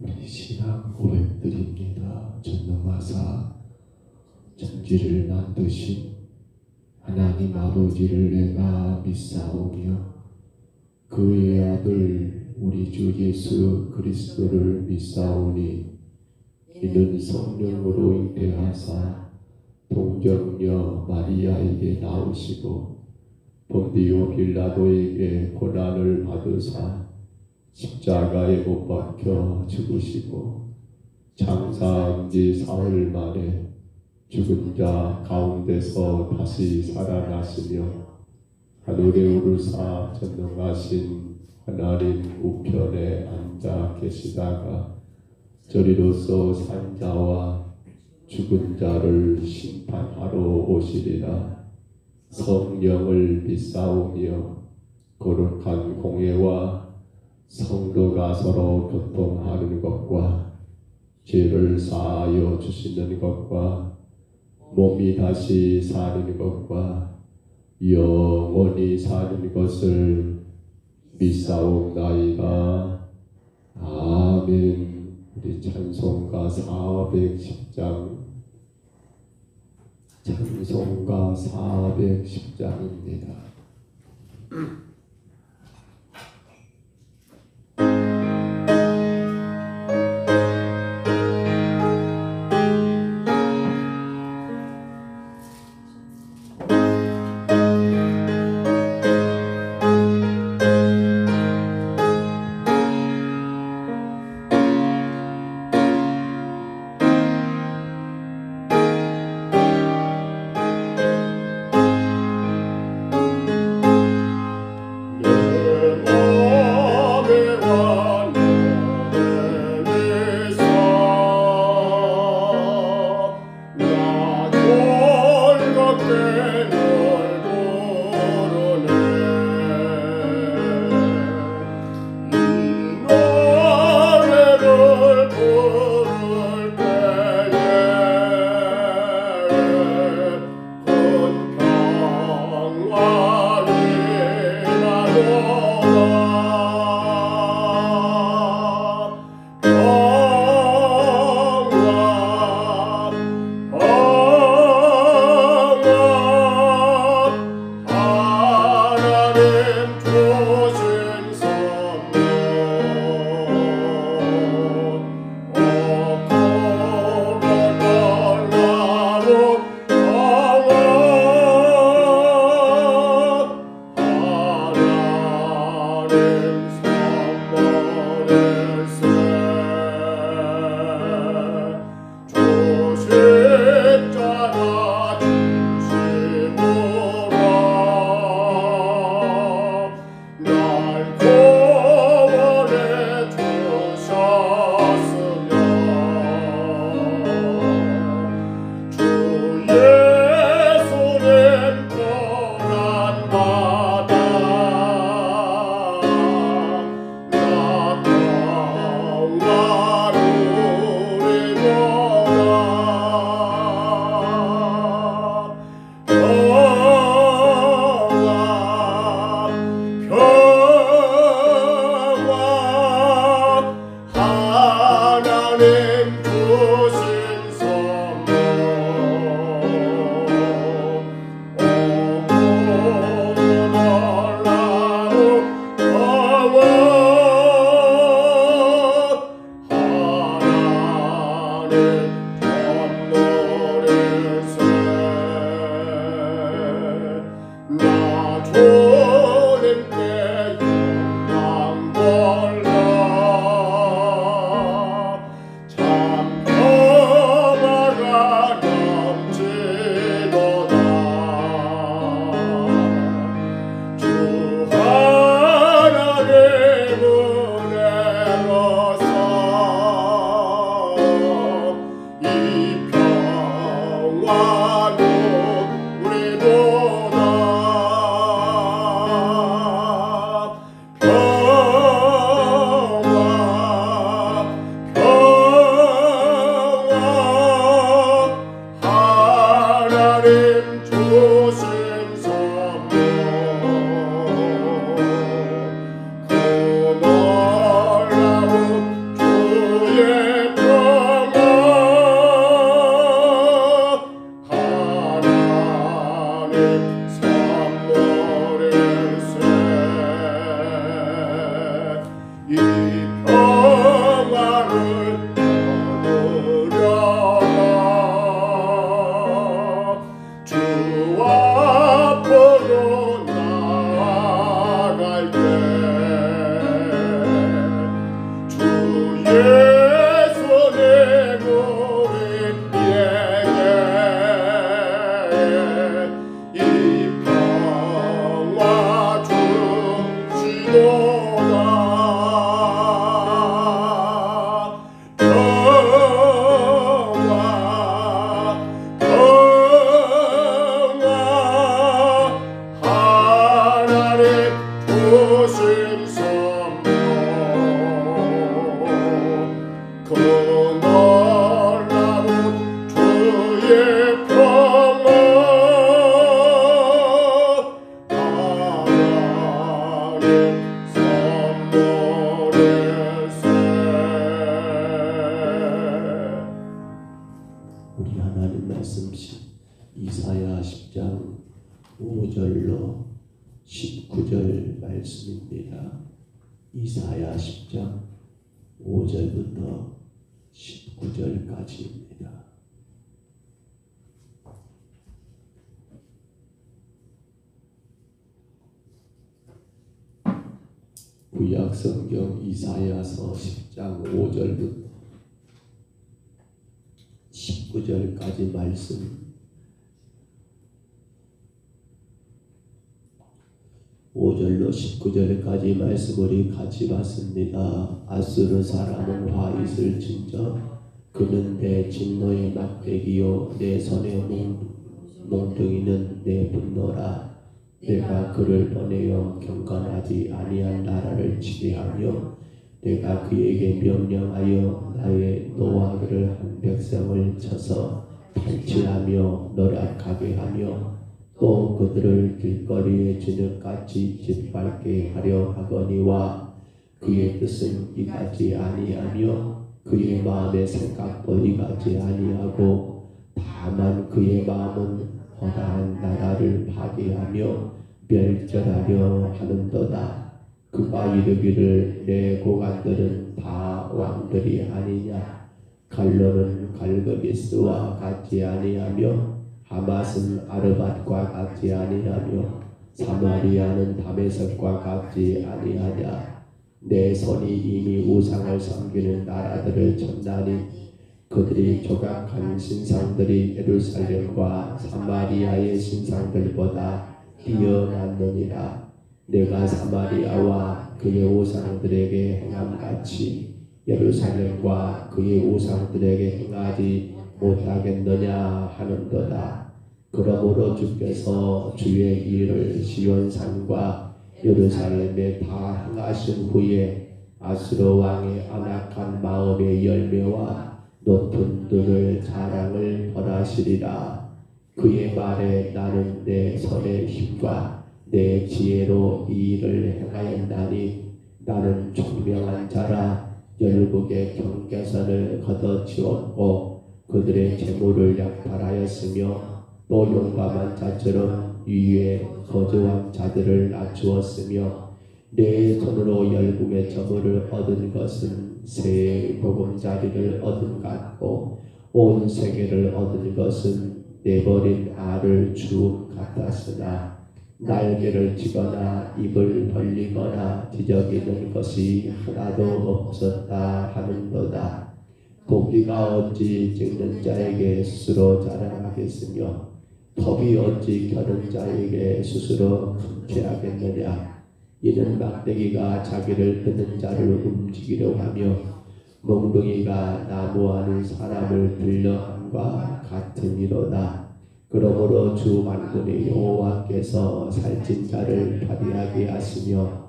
우리 신앙 고백드립니다. 전능하사 천지를 만드신 하나님 아버지를 내가 믿사오며 그의 아들 우리 주 예수 그리스도를 믿사오니 이는 성령으로 잉태하사 동정녀 마리아에게 나오시고 본디오 빌라도에게 고난을 받으사 십자가에 못 박혀 죽으시고 장사한 지 사흘 만에 죽은 자 가운데서 다시 살아나시며 하늘에 오르사 전능하신 하나님 우편에 앉아 계시다가 저리로서 산자와 죽은 자를 심판하러 오시리라. 성령을 믿사오며 거룩한 공예와 성도가 서로 교통하는 것과 죄를 사하여 주시는 것과 몸이 다시 사는 것과 영원히 사는 것을 믿사옵나이다. 아멘. 우리 찬송가 410장 찬송가 410장입니다. 5절로 19절 말씀입니다. 이사야 10장 5절부터 19절까지입니다. 구약 성경 이사야서 10장 5절부터 19절까지 말씀. 5절로 19절까지 말씀 우리 같이 봤습니다. 아수르 사람은 화 있을 진저 그는 내 진노의 막대기요 내 손의 몽둥이는 내 분노라. 내가 그를 보내어 경건하지 아니한 나라를 치게 하며 내가 그에게 명령하여 나의 노하기를 한 백성을 쳐서 탈취하며 노략하게 하며 또 그들을 길거리에 저녁같이 짓밟게 하려 하거니와 그의 뜻은 이같이 아니하며 그의 마음의 생각도 이같이 아니하고 다만 그의 마음은 허다한 나라를 파괴하며 멸절하려 하는도다. 그가 이르기를 내 고관들은 다 왕들이 아니냐. 갈로는 갈그미스와 같지 아니하며 하맛은 아르밧과 같지 아니하며 사마리아는 다메섹과 같지 아니하냐. 내 손이 이미 우상을 섬기는 나라들을 쳤나니 그들이 조각한 신상들이 예루살렘과 사마리아의 신상들보다 뛰어났느니라. 내가 사마리아와 그의 우상들에게 행함같이 예루살렘과 그의 우상들에게 행하지 못하겠느냐 하는도다. 그러므로 주께서 주의 일을 시온산과 예루살렘에 다 행하신 후에 아수르 왕의 안악한 마음의 열매와 높은 눈을 자랑을 벌하시리라. 그의 말에 나는 내 손의 힘과 내 지혜로 이 일을 행하였나니 나는 총명한 자라. 열국의 경계선을 걷어치웠고 그들의 재물을 약탈하였으며 또 용감한 자처럼 위에 거저한 자들을 낮추었으며 내 손으로 열국의 저물을 얻은 것은 새 보금자리를 얻은 같고 온 세계를 얻은 것은 내버린 알을 주 같았으나 날개를 치거나 입을 벌리거나 뒤적이는 것이 하나도 없었다 하는도다. 도끼가 어찌 찍는 자에게 스스로 자랑하겠으며 톱이 어찌 겨는 자에게 스스로 금쾌하겠느냐. 이는 막대기가 자기를 드는 자를 움직이려 하며 몽둥이가 나무 아는 사람을 들려함과 같으니로다. 그러므로 주 만군의 여호와께서 살찐 자를 발휘하게 하시며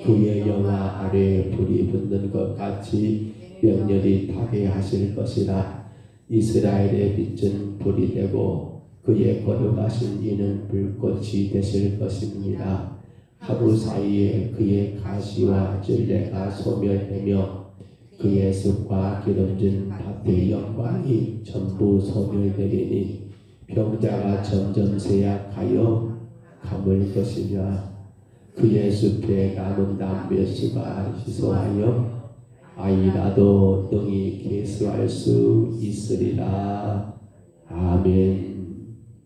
그의 영화 아래에 불이 붙는 것 같이 명렬히 타게 하실 것이라. 이스라엘의 빛은 불이 되고 그의 거룩하신 이는 불꽃이 되실 것입니다. 하루 사이에 그의 가시와 진레가 소멸되며 그의 숲과 기름진 밭의 영광이 전부 소멸되리니 병자가 점점 쇠약하여 가물 것이냐. 그의 숲에 남은 나무의 수가 희소하여 아이라도 능히 계수할 수 있으리라. 아멘.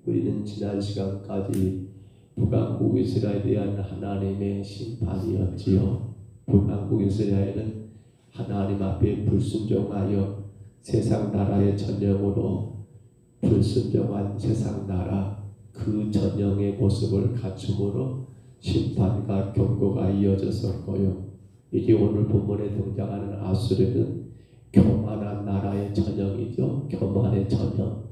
우리는 지난 시간까지 북왕국 이스라엘에 대한 하나님의 심판이었지요. 북왕국 이스라엘은 하나님 앞에 불순종하여 세상 나라의 전형으로 불순종한 세상 나라 그 전형의 모습을 갖춤으로 심판과 경고가 이어졌었고요. 이제 오늘 본문에 등장하는 아수르는 교만한 나라의 전형이죠. 교만의 전형.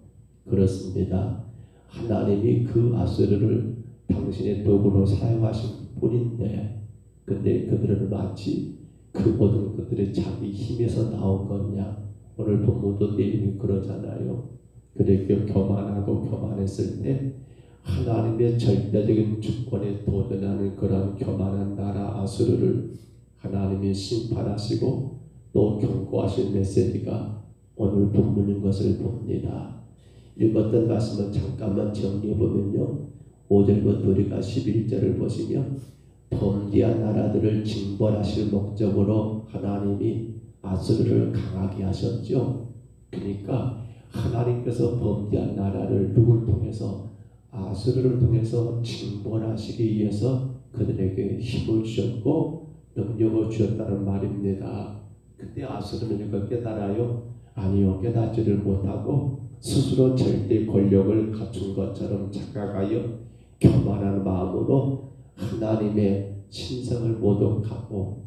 그렇습니다. 하나님이 그 아수르를 당신의 도구로 사용하신 뿐인데 근데 그들은 마치 그 모든 것들이 자기 힘에서 나온 거냐. 오늘 본문도 내용이 그러잖아요. 그렇게 교만하고 교만했을 때 하나님의 절대적인 주권에 도전하는 그런 교만한 나라 아수르를 하나님이 심판하시고 또 경고하신 메시지가 오늘 본문인 것을 봅니다. 읽었던 말씀을 잠깐만 정리해보면요. 5절부터 우리가 11절을 보시면 범죄한 나라들을 징벌하실 목적으로 하나님이 아수르를 강하게 하셨죠. 그러니까 하나님께서 범죄한 나라를 누굴 통해서 아수르를 통해서 징벌하시기 위해서 그들에게 힘을 주셨고 능력을 주셨다는 말입니다. 근데 아수르는 이걸 깨달아요? 아니요, 깨닫지를 못하고 스스로 절대 권력을 갖춘 것처럼 착각하여 교만한 마음으로 하나님의 신성을 모독하고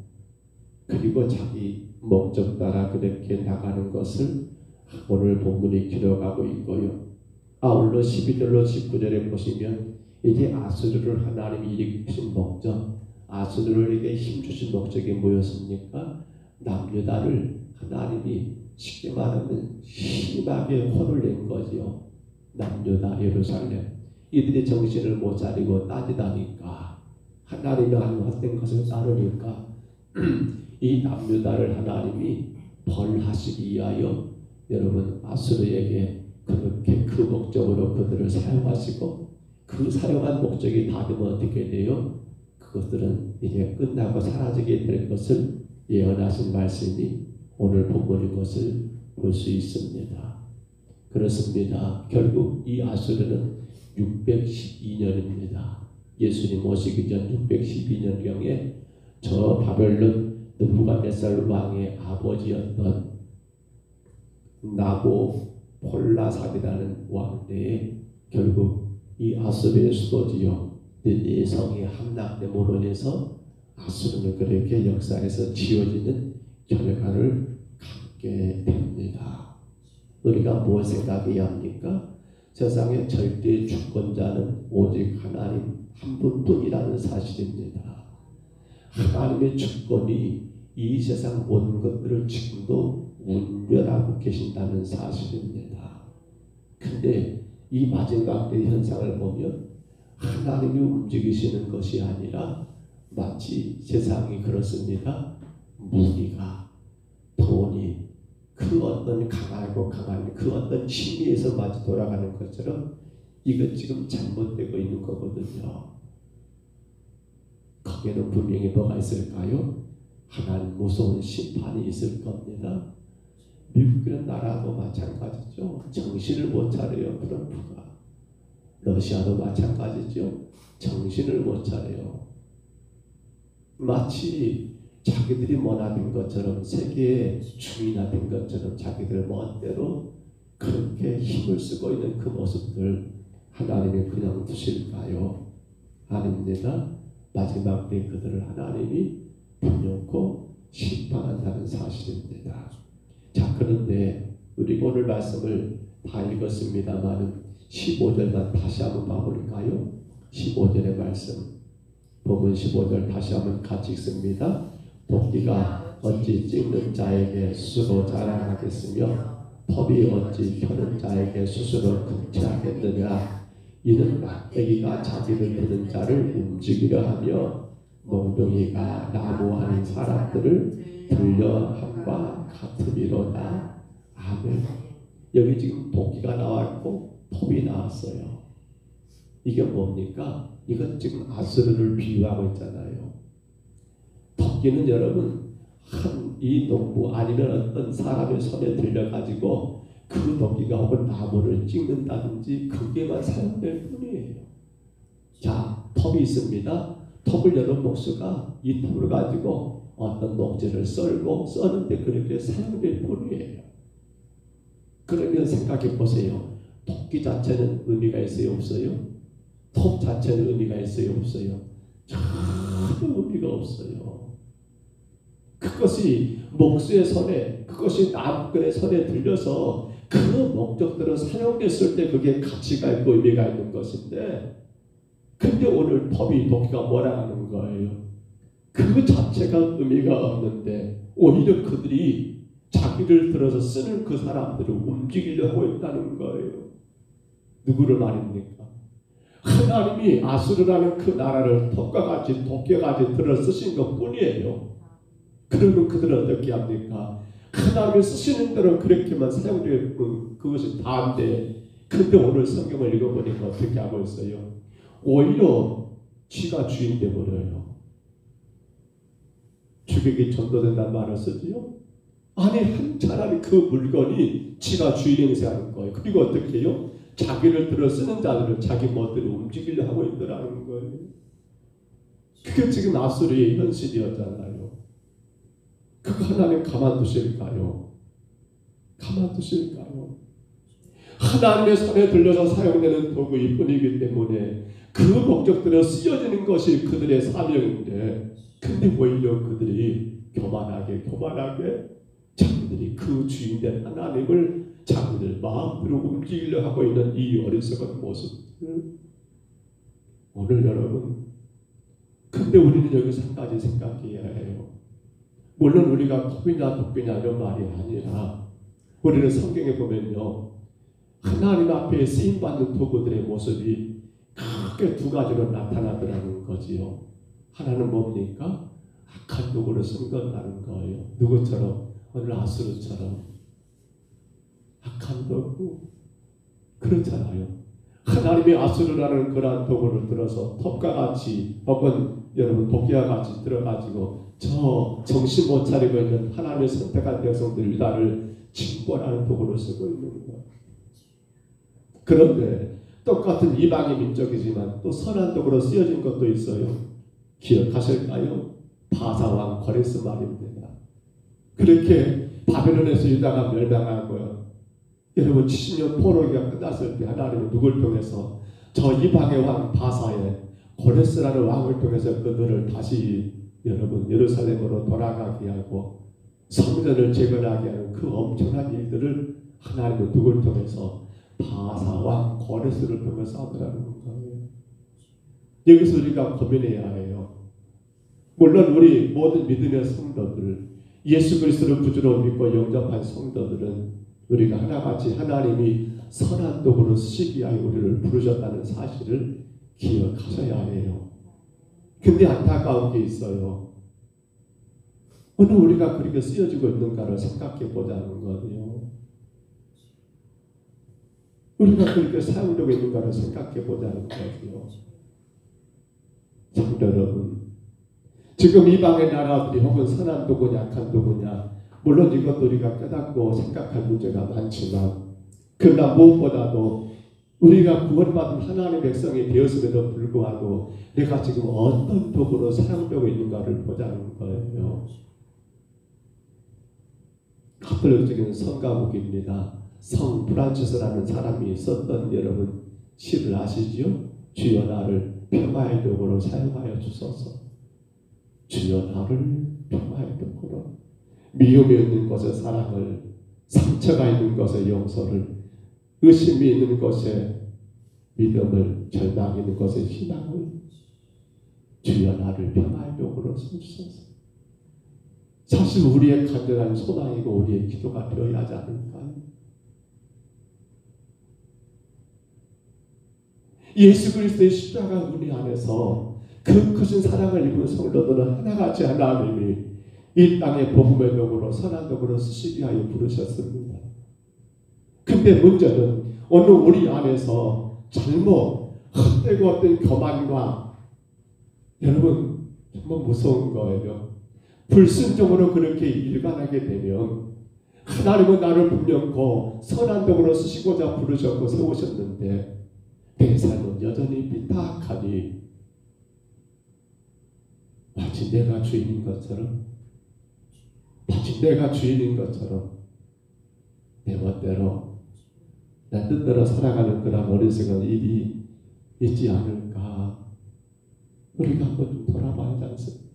그리고 자기 목적 따라 그렇게 나가는 것을 오늘 본문이 기록하고 있고요. 아울러 12절로 19절에 보시면 이제 아수르를 하나님이 일으키신 목적, 아수르에게 힘주신 목적이 뭐였습니까? 남유다를 하나님이 쉽게 말하면 심하게 혼을 낸 거죠. 남유다, 예루살렘. 이들이 정신을 못 차리고 따지다니까 하나님이 헛된 것을 따르니까 이 남유다를 하나님이 벌하시기 위하여 여러분 아수르에게 그렇게 그 목적으로 그들을 사용하시고 그 사용한 목적이 닿으면 어떻게 돼요? 그것들은 이제 끝나고 사라지게 될 것을 예언하신 말씀이 오늘 본문인 것을 볼 수 있습니다. 그렇습니다. 결국 이 아수르는 612년입니다. 예수님 오시기 전 612년경에 저 바벨론 느부갓네살 왕의 아버지였던 나보폴라삭이라는 왕 때에 결국 이 아수르의 수도지요 네 성이 함락됨으로 인해서 아수르는 그렇게 역사에서 지어지는 결과를 갖게 됩니다. 우리가 뭘 생각해야 합니까? 세상의 절대 주권자는 오직 하나님 한 분뿐이라는 사실입니다. 하나님의 주권이 이 세상 모든 것들을 지금도 운전하고 계신다는 사실입니다. 근데 이 마지막 때 현상을 보면 하나님이 움직이시는 것이 아니라 마치 세상이 그렇습니다. 무기가, 돈이, 그 어떤 강하고 강한 그 어떤 취미에서 마치 돌아가는 것처럼 이것 지금 잘못되고 있는 거거든요. 거기에는 분명히 뭐가 있을까요? 하나님 무서운 심판이 있을 겁니다. 미국이라는 나라도 마찬가지죠. 정신을 못 차려요. 트럼프가. 러시아도 마찬가지죠. 정신을 못 차려요. 마치 자기들이 원하는 것처럼 세계의 주인이 된 것처럼 자기들 멋대로 그렇게 힘을 쓰고 있는 그 모습들 하나님이 그냥 두실까요? 아닙니다. 마지막 때 그들을 하나님이 분명코 심판한다는 사실입니다. 자, 그런데 우리가 오늘 말씀을 다 읽었습니다만 15절만 다시 한번 봐볼까요? 15절의 말씀 본문 15절 다시 한번 같이 읽습니다. 도끼가 어찌 찍는 자에게 스스로 자랑하겠으며 톱이 어찌 펴는 자에게 스스로 금치하겠느냐. 이는 막대기가 자기를 드는 자를 움직이려 하며 몽둥이가 나무 아닌 사람들을 들려 함과 같으리로다. 아멘. 여기 지금 도끼가 나왔고 톱이 나왔어요. 이게 뭡니까? 이건 지금 아수르를 비유하고 있잖아요. 도끼는 여러분 이 농부 아니면 어떤 사람의 손에 들려가지고 그 도끼가 혹은 나무를 찍는다든지 그게만 사용될 뿐이에요. 자, 톱이 있습니다. 톱을 여러 목수가 이 톱을 가지고 어떤 목재를 썰고 써는데 그렇게 사용될 뿐이에요. 그러면 생각해 보세요. 도끼 자체는 의미가 있어요? 없어요? 톱 자체는 의미가 있어요? 없어요? 전혀 의미가 없어요. 그것이 목수의 손에, 그것이 나무꾼의 손에 들려서 그 목적대로 사용됐을 때 그게 가치가 있고 의미가 있는 것인데, 근데 오늘 톱이 도끼가 뭐라 하는 거예요? 그 자체가 의미가 없는데 오히려 그들이 자기를 들어서 쓰는 그 사람들을 움직이려고 했다는 거예요. 누구를 말입니까? 하나님이 아수르라는 그 나라를 톱과 같이 도끼와 같이 들어 쓰신 것 뿐이에요. 그러면 그들은 어떻게 합니까? 하나님이 쓰시는 대로 그렇게만 사용되고 그것이 다인데, 근데 오늘 성경을 읽어보니까 어떻게 하고 있어요? 오히려 쥐가 주인 되버려요. 주객이 전도된다는 말을 쓰지요. 아니 차라리 그 물건이 쥐가 주인 행세하는 거예요. 그리고 어떻게 해요? 자기를 들어 쓰는 자들을 자기 멋대로 움직이려 하고 있더라는 거예요. 그게 지금 아수르의 현실이었잖아요. 그거 하나님 가만두실까요? 가만두실까요? 하나님의 손에 들려서 사용되는 도구일 뿐이기 때문에 그 목적대로 쓰여지는 것이 그들의 사명인데, 근데 오히려 그들이 교만하게 자기들이 그 주인된 하나님을 자기들 마음대로 움직이려 하고 있는 이 어리석은 모습을 오늘 여러분, 근데 우리는 여기서 한 가지 생각해야 해요. 물론 우리가 톱이냐 도끼냐 이런 말이 아니라 우리는 성경에 보면요, 하나님 앞에 쓰임받는 도구들의 모습이 크게 두 가지로 나타나더라는 거지요. 하나는 뭡니까? 악한 도구를 쓴 건다는 거예요. 누구처럼? 오늘 아수르처럼 악한 도구. 그렇잖아요. 하나님의 아수르라는 그러한 도구를 들어서 톱과 같이 혹은 여러분 도끼와 같이 들어가지고 저 정신 못 차리고 있는 하나님의 선택한 백성들 유다를 징벌하는 도구를 쓰고 있는 거예요. 그런데 똑같은 이방의 민족이지만 또 선한 도구로 쓰여진 것도 있어요. 기억하실까요? 바사왕 고레스 말입니다. 그렇게 바벨론에서 유다가 멸망하고요. 여러분 70년 포로기가 끝났을 때 하나님은 누굴 통해서 저 이방의 왕 바사의 고레스라는 왕을 통해서 그들을 다시 여러분 예루살렘으로 돌아가게 하고 성전을 재건하게 하는 그 엄청난 일들을 하나님은 누굴 통해서 바사왕 고레스를 통해서 하더라는 거예요. 여기서 우리가 고민해야 해요. 물론 우리 모든 믿음의 성도들, 예수 그리스도를 구주로 믿고 영접한 성도들은 우리가 하나같이 하나님이 선한 도구로 쓰시기 위하여 우리를 부르셨다는 사실을 기억하셔야 해요. 근데 안타까운 게 있어요. 오늘 우리가 그렇게 쓰여지고 있는가를 생각해 보자는 거예요. 우리가 그렇게 사용되고 있는가를 생각해 보자는 거예요. 성도 여러분, 지금 이방의 나라들이 혹은 선한 도구냐 악한 도구냐, 물론 이것도 우리가 깨닫고 생각할 문제가 많지만, 그러나 무엇보다도 우리가 구원받은 하나님의 백성이 되었음에도 불구하고 내가 지금 어떤 도구로 사용되고 있는가를 보자는 거예요. 카톨릭적인 성가곡입니다. 성 프란치스라는 사람이 썼던 여러분 시를 아시지요? 주여 나를 평화의 도구로 사용하여 주소서. 주여 나를 평화의 도구로, 미움이 있는 것에 사랑을, 상처가 있는 것에 용서를, 의심이 있는 것에 믿음을, 절망이 있는 것에 희망을, 주여 나를 평화의 도구로 쓰소서. 사실 우리의 간절한 소망이고 우리의 기도가 되어야 하지 않을까요? 예수 그리스도의 십자가 은혜 안에서 그 크신 사랑을 입은 성도들은 하나같이 하나님이 이 땅의 복음의 도구로 선한 도구로 쓰시기 위하여 부르셨습니다. 근데 문제는 오늘 우리 안에서 잘못 헛되고 어떤 교만과, 여러분 정말 무서운 거예요. 불순종으로 그렇게 일관하게 되면 하나님은 나를 분명 선한 도구로 쓰시고자 부르셨고 세우셨는데 내 삶은 여전히 삐딱하니 마치 내가 주인인 것처럼, 내 멋대로 내 뜻대로 살아가는 그런 어리석은 일이 있지 않을까. 우리가 한번 좀 돌아봐야 하지 않습니까?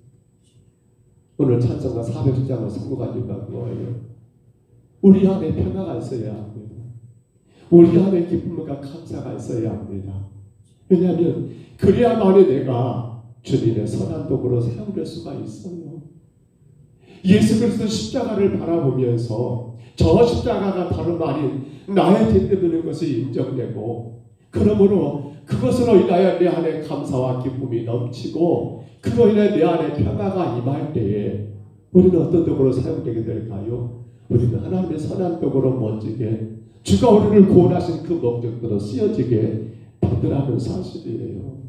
오늘 찬송가 400장을 선고가지고 간 거예요. 우리 안에 평화가 있어야 합니다. 우리 안에 기쁨과 감사가 있어야 합니다. 왜냐하면 그래야만이 내가 주님의 선한 도구로 사용될 수가 있어요. 예수 그리스도 십자가를 바라보면서 저 십자가가 다름 아닌 나의 죄 때문인 것이 인정되고, 그러므로 그것으로 인하여 내 안에 감사와 기쁨이 넘치고 그로 인해 내 안에 평화가 임할 때에 우리는 어떤 도구로 사용되게 될까요? 우리는 하나님의 선한 도구로 멋지게 주가 우리를 구원하신 그 목적대로 쓰여지게 되더라는 사실이에요.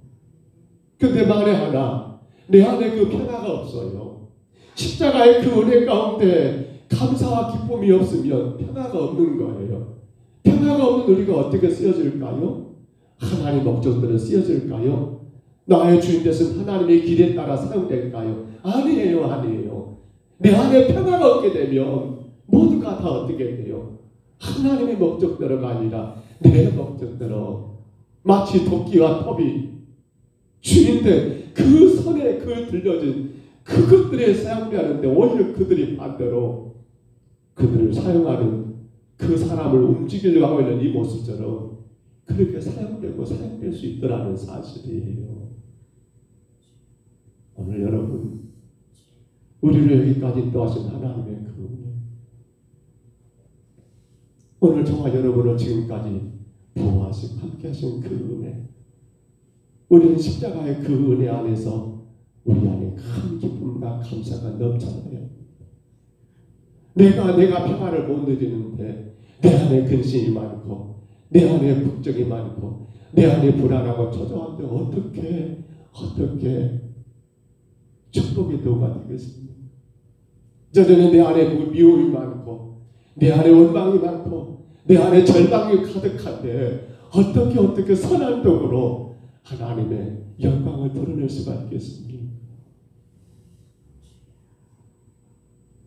근데 만에 하나 내 안에 그 평화가 없어요. 십자가의 그 은혜 가운데 감사와 기쁨이 없으면 평화가 없는 거예요. 평화가 없는 우리가 어떻게 쓰여질까요? 하나님의 목적들은 쓰여질까요? 나의 주인 되신 하나님의 길에 따라 사용될까요? 아니에요, 아니에요. 내 안에 평화가 없게 되면 모두가 다 어떻게 돼요? 하나님의 목적대로가 아니라 내 목적대로, 마치 도끼와 톱이 주인된 그 손에 그 들려진 그것들에 사용되는데 오히려 그들이 반대로 그들을 사용하는 그 사람을 움직이려고 하고 있는 이 모습처럼 그렇게 사용되고 사용될 수 있더라는 사실이에요. 오늘 여러분, 우리를 여기까지 인도하신 하나님의 그 은혜, 오늘 저와 여러분을 지금까지 보호하시고 함께하신 그 은혜, 우리는 십자가의 그 은혜 안에서 우리 안에 큰 기쁨과 감사가 넘쳐나요. 내가 평화를 못 누리는데 내 안에 근심이 많고 내 안에 걱정이 많고 내 안에 불안하고 초조한데 어떻게 축복의 도가 되겠습니까? 저전에 내 안에 미움이 많고 내 안에 원망이 많고 내 안에 절망이 가득한데 어떻게 선한 도구로 하나님의 영광을 드러낼 수가 있겠습니까?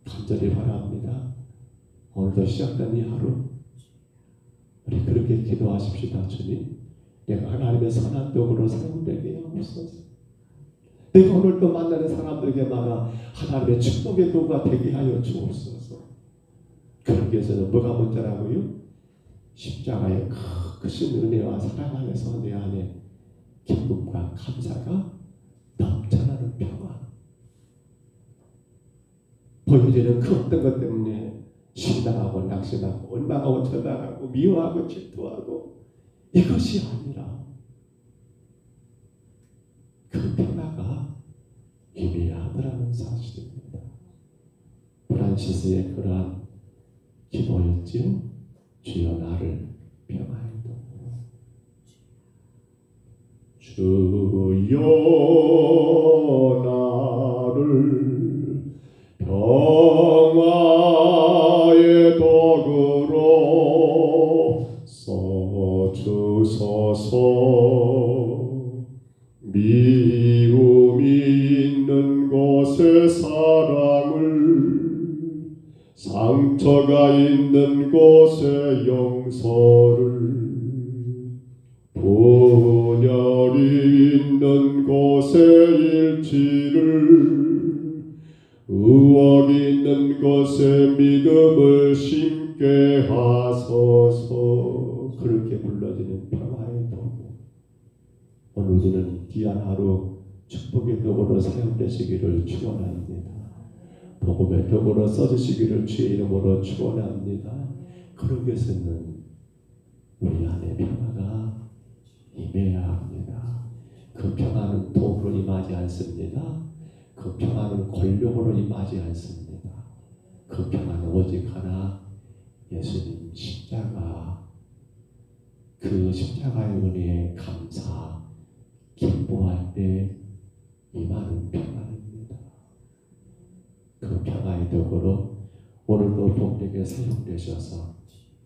간절히 바랍니다. 오늘도 시작된 이 하루 우리 그렇게 기도하십시다. 주님, 내가 하나님의 선한 도구로 사용되게 하옵소서. 내가 오늘 또 만나는 사람들에게마다 하나님의 축복의 도구가 되게 하여 주옵소서. 그러기 위해서는 뭐가 먼저라고요? 십자가의 크신 은혜와 사랑 안에서 내 안에 기쁨과 감사가 넘쳐나는 평화, 보여지는 그 어떤 것 때문에 신당하고 낙심하고 원망하고 절망하고 미워하고 질투하고 이것이 아니라 그 평화가 희미하더라는 사실입니다. 프란시스의 그러한 기도였지요. 주여 나를 평화에 두고, 주여 나를 평화의 도구로 써주소서. 미움이 있는 곳에 사랑을, 상처가 있는 곳에 용서를, 분열이 있는 곳에 일치를, 의혹이 있는 곳에 믿음을 심게 하소서. 그렇게 불러지는 평화의 도구, 오늘 우리는 귀한 하루 축복의 도구로 사용되시기를 축원합니다. 복음의 도구로 써주시기를 주의 이름으로 축원합니다. 그러기 위해서는 우리 안에 평화가 임해야 합니다. 그 평화는 도구로 임하지 않습니다. 그 평화는 권력으로 임하지 않습니다. 그 평화는 오직 하나, 예수님 십자가, 그 십자가의 은혜에 감사, 기뻐할 때 임하는 평화입니다. 그 평화의 덕으로 오늘도 복되게 사용되셔서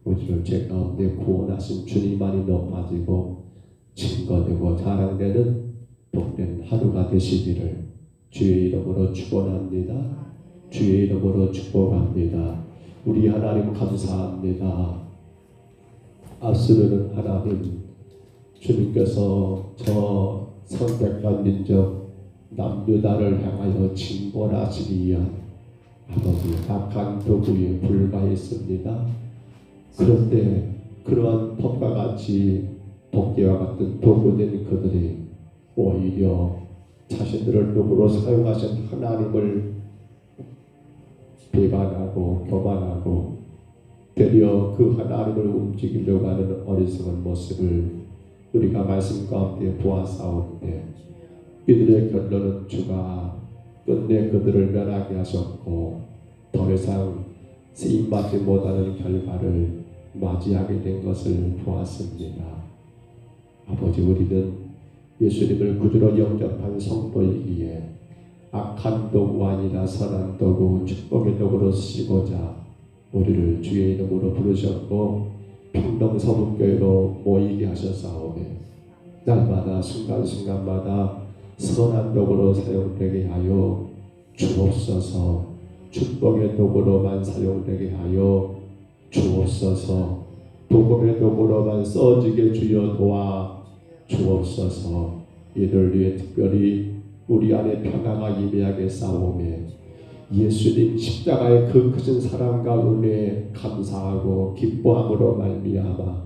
우리를 죄 가운데 구원하신 주님만이 높아지고 증거되고 자랑되는 복된 하루가 되시기를 주의 이름으로 축원합니다. 주의 이름으로 축복합니다. 우리 하나님 감사합니다. 앞서는 하나님, 주님께서 저 선택한 민족 남유다를 향하여 징벌하시기 위한 아버지 악한 도구에 불과했습니다. 그런데 그러한 법과 같이 도끼와 같은 도구된 그들이 오히려 자신들을 도구로 사용하신 하나님을 비관하고 교만하고 되려 그 하나님을 움직이려고 하는 어리석은 모습을 우리가 말씀 가운데 보아싸우는데, 이들의 결론은 주가 끝내 그들을 멸하게 하셨고 더 이상 쓰임받지 못하는 결과를 맞이하게 된 것을 보았습니다. 아버지, 우리는 예수님을 구주로 영접한 성도이기에 악한 도구가 아니라 선한 도구, 축복의 도구로 쓰시고자 우리를 주의 이름으로 부르셨고 평동서북교회로 모이게 하셨사오매 날마다 순간순간마다 선한 도구로 사용되게 하여 주옵소서. 축복의 도구로만 사용되게 하여 주옵소서. 복음의 도구로만 써지게 주여 도와 주옵소서. 이를 위해 특별히 우리 안에 평화가 임하게 싸우며 예수님 십자가의 그 크신 사랑과 은혜에 감사하고 기뻐함으로 말미암아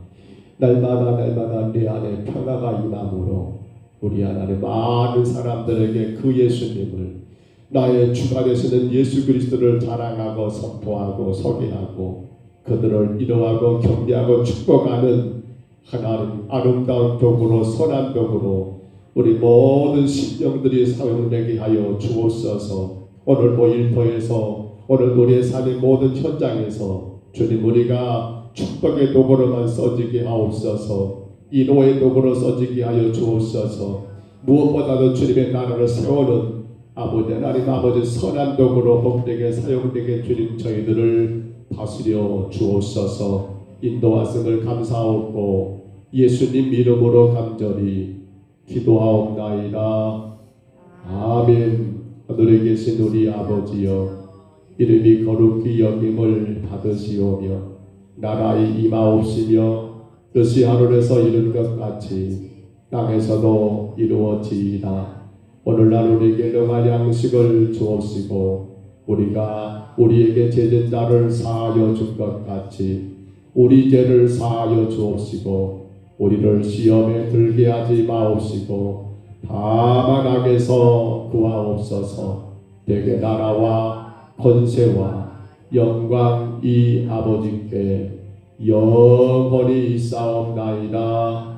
날마다 내 안에 평화가 임함으로 우리 안에 많은 사람들에게 그 예수님을 나의 주가 되시는 예수 그리스도를 자랑하고 선포하고 소개하고 그들을 위로하고 격려하고 축복하는 하나님 아름다운 도구로 선한 도구로 우리 모든 심령들이 사용되게 하여 주옵소서. 오늘 일터에서 오늘 우리의 삶의 모든 현장에서 주님 우리가 축복의 도구로만 써지게 하옵소서. 인호의 도구로 써지게 하여 주옵소서. 무엇보다도 주님의 나라를 세우는 아버지 하나님 아버지 선한 도구로 복되게 사용되게 주님 저희들을 다스려 주옵소서. 인도하심을 감사하옵고 예수님 이름으로 간절히 기도하옵나이다. 아멘. 하늘에 계신 우리 아버지여 이름이 거룩히 여김을 받으시오며 나라의 임하옵시며 뜻이 하늘에서 이룬 것 같이 땅에서도 이루어지이다. 오늘날 우리에게 영할 양식을 주옵시고 우리가 우리에게 죄진 자를 사하여 준 것 같이 우리 죄를 사하여 주옵시고 우리를 시험에 들게 하지 마옵시고 다만 악에서 구하옵소서. 대개 나라와 권세와 영광 이 아버지께 영원히 있사옵나이다.